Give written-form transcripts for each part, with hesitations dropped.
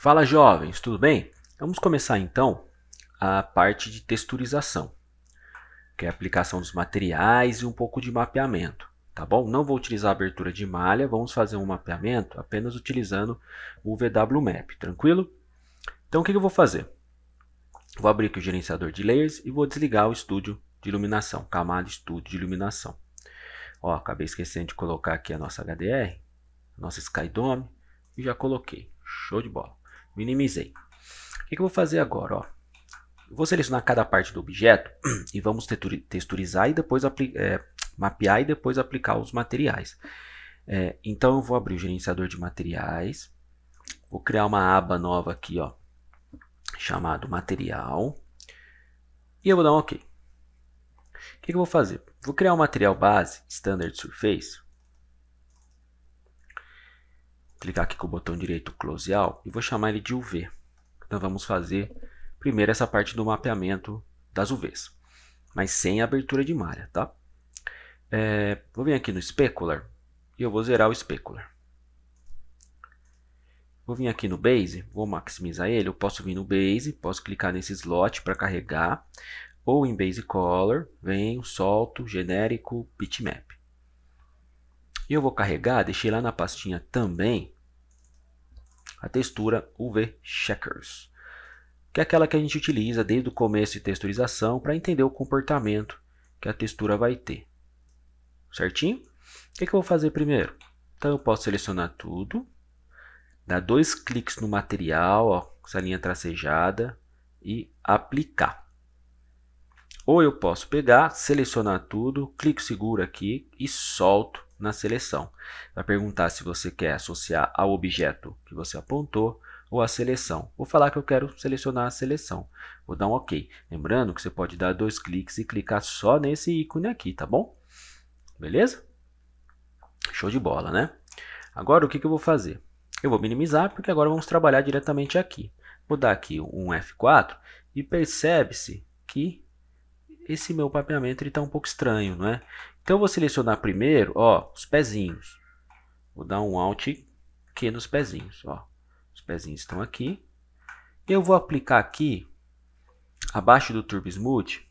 Fala jovens, tudo bem? Vamos começar então a parte de texturização, que é a aplicação dos materiais e um pouco de mapeamento, tá bom? Não vou utilizar a abertura de malha, vamos fazer um mapeamento apenas utilizando o VW-Map, tranquilo? Então o que eu vou fazer? Vou abrir aqui o gerenciador de layers e vou desligar o estúdio de iluminação, camada estúdio de iluminação. Ó, acabei esquecendo de colocar aqui a nossa HDR, nossa Skydome, e já coloquei. Show de bola. Minimizei. O que eu vou fazer agora? Ó? Vou selecionar cada parte do objeto e vamos texturizar e depois mapear e depois aplicar os materiais. Então eu vou abrir o gerenciador de materiais, vou criar uma aba nova aqui, ó, chamado material, e eu vou dar um OK. O que eu vou fazer? Vou criar um material base, Standard Surface, clicar aqui com o botão direito Close All e vou chamar ele de UV. Então vamos fazer primeiro essa parte do mapeamento das UVs, mas sem abertura de malha, tá? Vou vir aqui no Specular e eu vou zerar o Specular. Vou vir aqui no Base, vou maximizar ele. Eu posso vir no Base, posso clicar nesse slot para carregar, ou em Base Color, venho, solto, genérico, bitmap. E eu vou carregar, deixei lá na pastinha também a textura UV Checkers, que é aquela que a gente utiliza desde o começo de texturização para entender o comportamento que a textura vai ter. Certinho? O que eu vou fazer primeiro? Então eu posso selecionar tudo, dar 2 cliques no material, ó, com essa linha tracejada, e aplicar. Ou eu posso pegar, selecionar tudo, clico seguro aqui e solto na seleção. Vai perguntar se você quer associar ao objeto que você apontou ou à seleção. Vou falar que eu quero selecionar a seleção. Vou dar um OK. Lembrando que você pode dar 2 cliques e clicar só nesse ícone aqui, tá bom? Beleza? Show de bola, né? Agora o que eu vou fazer? Eu vou minimizar porque agora vamos trabalhar diretamente aqui. Vou dar aqui um F4 e percebe-se que esse meu mapeamento está um pouco estranho, não é? Então eu vou selecionar primeiro, ó, os pezinhos. Vou dar um Alt Q nos pezinhos, ó. Os pezinhos estão aqui. Eu vou aplicar aqui, abaixo do Turbo Smooth,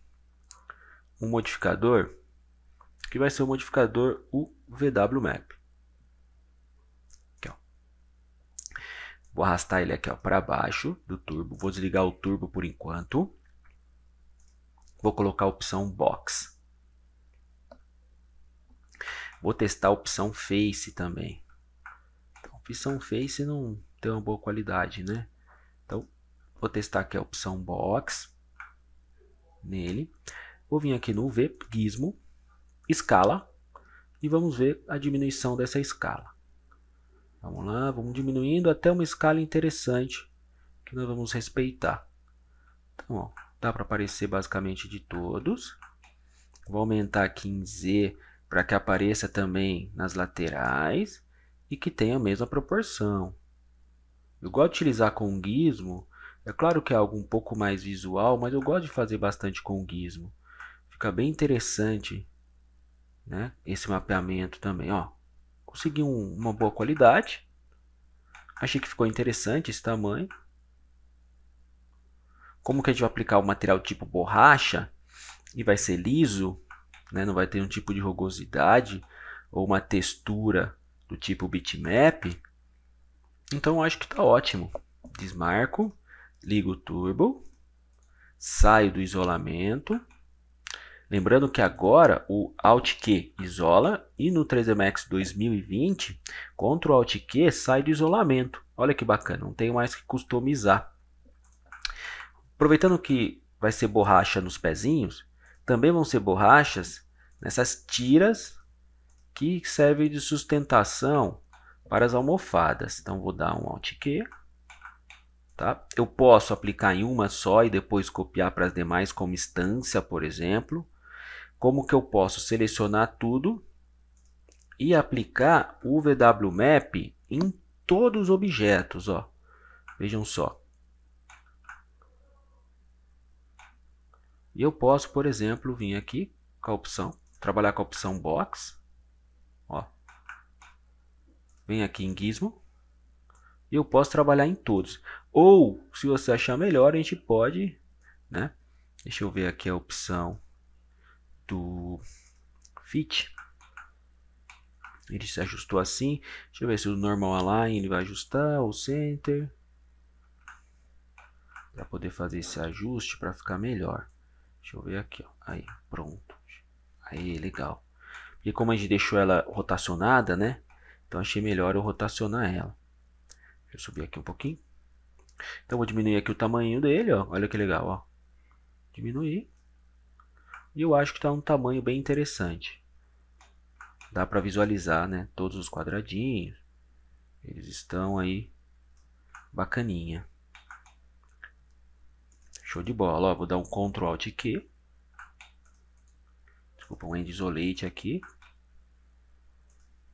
um modificador que vai ser o modificador VW-Map. Vou arrastar ele aqui para baixo do turbo. Vou desligar o turbo por enquanto. Vou colocar a opção Box. Vou testar a opção Face também. Então, a opção Face não tem uma boa qualidade, né? Então, vou testar aqui a opção Box. Nele. Vou vir aqui no V, Gizmo, Escala. E vamos ver a diminuição dessa escala. Vamos lá, vamos diminuindo até uma escala interessante que nós vamos respeitar. Então, ó, dá para aparecer basicamente de todos. Vou aumentar aqui em Z para que apareça também nas laterais e que tenha a mesma proporção. Eu gosto de utilizar com o gizmo. É claro que é algo um pouco mais visual, mas eu gosto de fazer bastante com o gizmo. Fica bem interessante, né, esse mapeamento também. Ó. Consegui uma boa qualidade. Achei que ficou interessante esse tamanho. Como que a gente vai aplicar o material tipo borracha e vai ser liso, né? Não vai ter um tipo de rugosidade ou uma textura do tipo bitmap, então eu acho que está ótimo. Desmarco, ligo o turbo, saio do isolamento. Lembrando que agora o Alt Q isola e no 3D Max 2020, Ctrl Alt Q sai do isolamento. Olha que bacana, não tenho mais que customizar. Aproveitando que vai ser borracha nos pezinhos, também vão ser borrachas nessas tiras que servem de sustentação para as almofadas. Então vou dar um Alt Q. Tá? Eu posso aplicar em uma só e depois copiar para as demais como instância, por exemplo. Como que eu posso selecionar tudo e aplicar o VW-Map em todos os objetos, ó. Vejam só. E eu posso, por exemplo, vir aqui com a opção, trabalhar com a opção Box. Ó. Vem aqui em Gizmo, e eu posso trabalhar em todos. Ou, se você achar melhor, a gente pode, né? Deixa eu ver aqui a opção do Fit. Ele se ajustou assim. Deixa eu ver se o Normal Align ele vai ajustar, o Center. Para poder fazer esse ajuste para ficar melhor. Deixa eu ver aqui, ó. Aí, pronto. Aí, legal. E como a gente deixou ela rotacionada, né? Então achei melhor eu rotacionar ela. Deixa eu subir aqui um pouquinho. Então vou diminuir aqui o tamanho dele, ó. Olha que legal, ó. Diminuir. E eu acho que está um tamanho bem interessante. Dá para visualizar, né? Todos os quadradinhos. Eles estão aí bacaninha. Show de bola. Ó, vou dar um Ctrl Alt Q. Desculpa, um End Isolate aqui.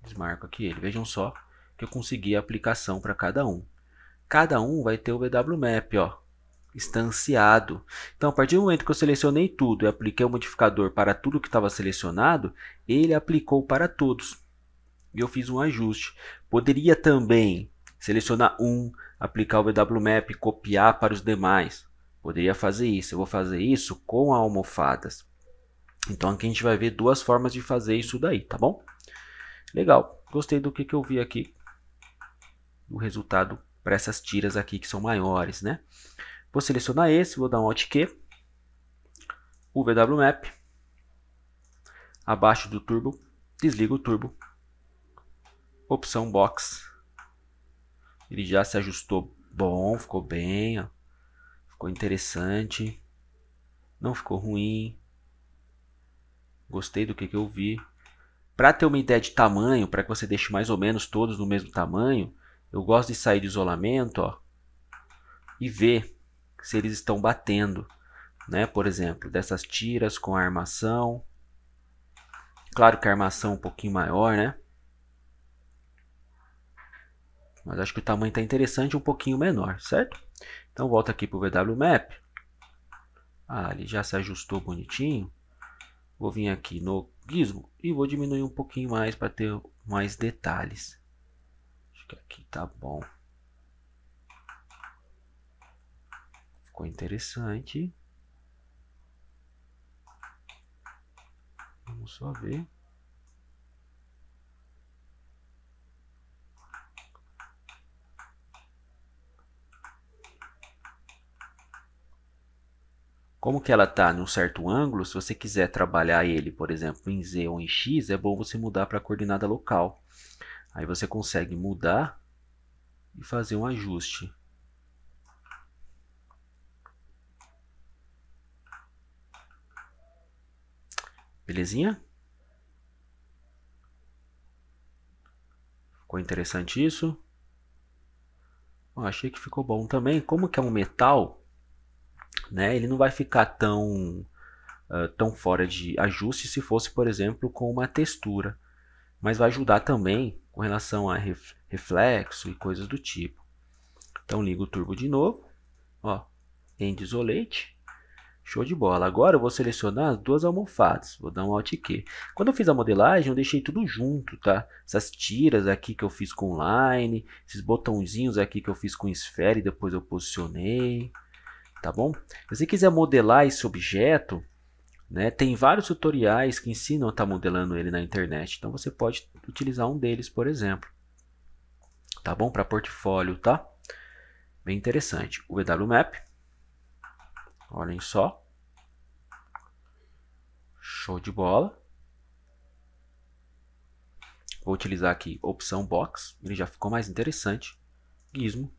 Desmarco aqui ele. Vejam só que eu consegui a aplicação para cada um. Cada um vai ter o VW Map, ó, instanciado. Então, a partir do momento que eu selecionei tudo e apliquei o modificador para tudo que estava selecionado, ele aplicou para todos. E eu fiz um ajuste. Poderia também selecionar um, aplicar o VW Map e copiar para os demais. Poderia fazer isso. Eu vou fazer isso com almofadas. Então, aqui a gente vai ver duas formas de fazer isso daí, tá bom? Legal. Gostei do que eu vi aqui. O resultado para essas tiras aqui que são maiores, né? Vou selecionar esse, vou dar um Alt Q, o VW Map, abaixo do Turbo, desligo o Turbo, opção Box, ele já se ajustou bom, ficou bem, ó. Ficou interessante, não ficou ruim, gostei do que eu vi. Para ter uma ideia de tamanho, para que você deixe mais ou menos todos no mesmo tamanho, eu gosto de sair de isolamento, ó, e ver se eles estão batendo, né? Por exemplo, dessas tiras com a armação. Claro que a armação é um pouquinho maior, né? Mas acho que o tamanho está interessante, um pouquinho menor, certo? Então volta aqui para o VW Map. Ah, ele já se ajustou bonitinho. Vou vir aqui no Gizmo e vou diminuir um pouquinho mais para ter mais detalhes. Acho que aqui tá bom. Ficou interessante. Vamos só ver. Como que ela está num certo ângulo, se você quiser trabalhar ele, por exemplo, em Z ou em X, é bom você mudar para a coordenada local. Aí você consegue mudar e fazer um ajuste. Belezinha? Ficou interessante isso? Bom, achei que ficou bom também. Como que é um metal, né, ele não vai ficar tão fora de ajuste se fosse, por exemplo, com uma textura. Mas vai ajudar também com relação a reflexo e coisas do tipo. Então ligo o turbo de novo. Ó, End Isolate. Show de bola. Agora eu vou selecionar as duas almofadas. Vou dar um Alt Q. Quando eu fiz a modelagem, eu deixei tudo junto, tá? Essas tiras aqui que eu fiz com line, esses botãozinhos aqui que eu fiz com esfera e depois eu posicionei, tá bom? Se você quiser modelar esse objeto, né, tem vários tutoriais que ensinam a estar modelando ele na internet. Então você pode utilizar um deles, por exemplo. Tá bom? Para portfólio, tá? Bem interessante. O VW Map. Olhem só. Show de bola. Vou utilizar aqui opção Box. Ele já ficou mais interessante. Gizmo.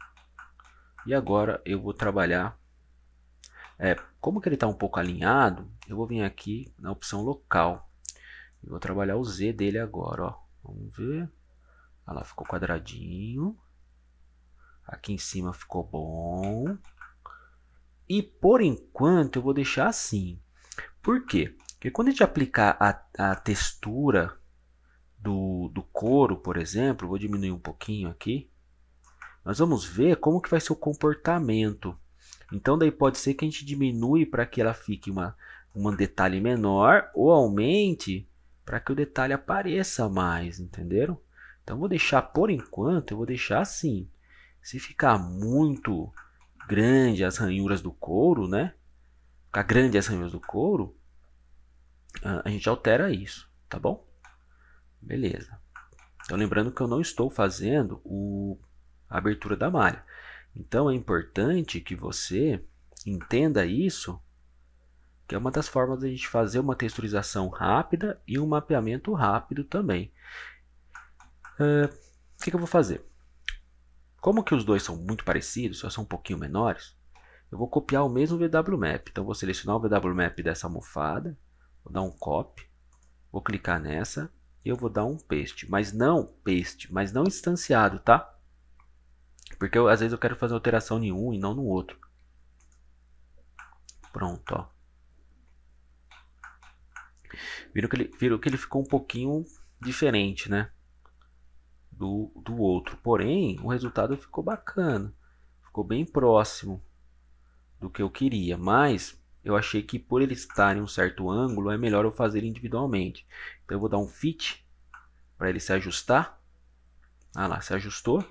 E agora eu vou trabalhar. Como que ele está um pouco alinhado, eu vou vir aqui na opção local. E vou trabalhar o Z dele agora. Ó. Vamos ver. Olha lá, ficou quadradinho. Aqui em cima ficou bom. E por enquanto eu vou deixar assim. Por quê? Porque quando a gente aplicar a textura do couro, por exemplo, vou diminuir um pouquinho aqui. Nós vamos ver como que vai ser o comportamento. Então daí pode ser que a gente diminui para que ela fique um detalhe menor ou aumente para que o detalhe apareça mais, entenderam? Então vou deixar por enquanto, eu vou deixar assim. Se ficar muito grande as ranhuras do couro, né? Ficar grande as ranhuras do couro, a gente altera isso, tá bom? Beleza. Então, lembrando que eu não estou fazendo a abertura da malha. Então, é importante que você entenda isso, que é uma das formas de a gente fazer uma texturização rápida e um mapeamento rápido também. O que eu vou fazer? Como que os dois são muito parecidos, só são um pouquinho menores, eu vou copiar o mesmo VWMap. Então, vou selecionar o VWMap dessa almofada, vou dar um copy, vou clicar nessa e eu vou dar um paste, mas não instanciado, tá? Porque às vezes eu quero fazer alteração em um e não no outro. Pronto, ó. Viram que ele ficou um pouquinho diferente, né? Do outro. Porém, o resultado ficou bacana. Ficou bem próximo do que eu queria. Mas eu achei que por ele estar em um certo ângulo, é melhor eu fazer individualmente. Então eu vou dar um fit para ele se ajustar. Ah lá, se ajustou.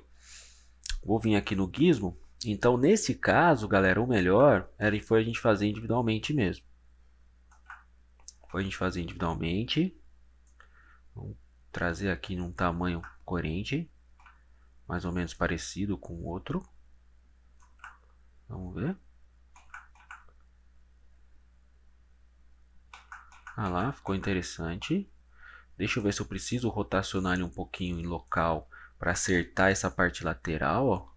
Vou vir aqui no gizmo. Então, nesse caso, galera, o melhor foi a gente fazer individualmente mesmo. Foi a gente fazer individualmente. Vamos trazer aqui num tamanho coerente. Mais ou menos parecido com o outro. Vamos ver. Ah lá, ficou interessante. Deixa eu ver se eu preciso rotacionar ele um pouquinho em local para acertar essa parte lateral, ó.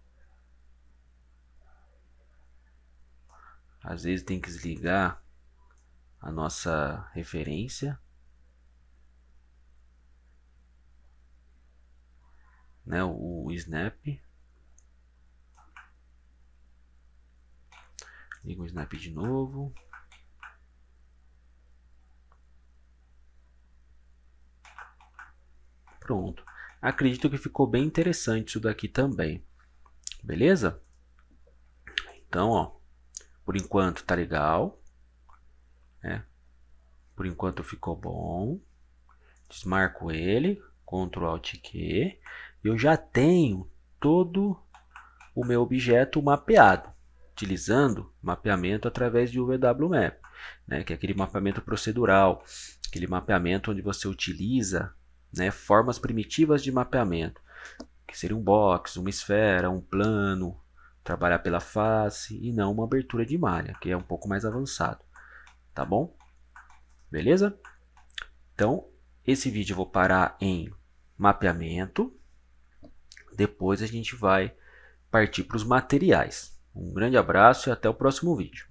Às vezes tem que desligar a nossa referência, né, o snap. Liga o snap de novo. Pronto. Acredito que ficou bem interessante isso daqui também. Beleza? Então, ó, por enquanto tá legal, né? Por enquanto ficou bom. Desmarco ele, Ctrl Alt Q. Eu já tenho todo o meu objeto mapeado, utilizando mapeamento através de UVWMap, né? Que é aquele mapeamento procedural, aquele mapeamento onde você utiliza, né, formas primitivas de mapeamento, que seria um box, uma esfera, um plano, trabalhar pela face e não uma abertura de malha, que é um pouco mais avançado, tá bom? Beleza? Então, esse vídeo eu vou parar em mapeamento, depois a gente vai partir para os materiais. Um grande abraço e até o próximo vídeo.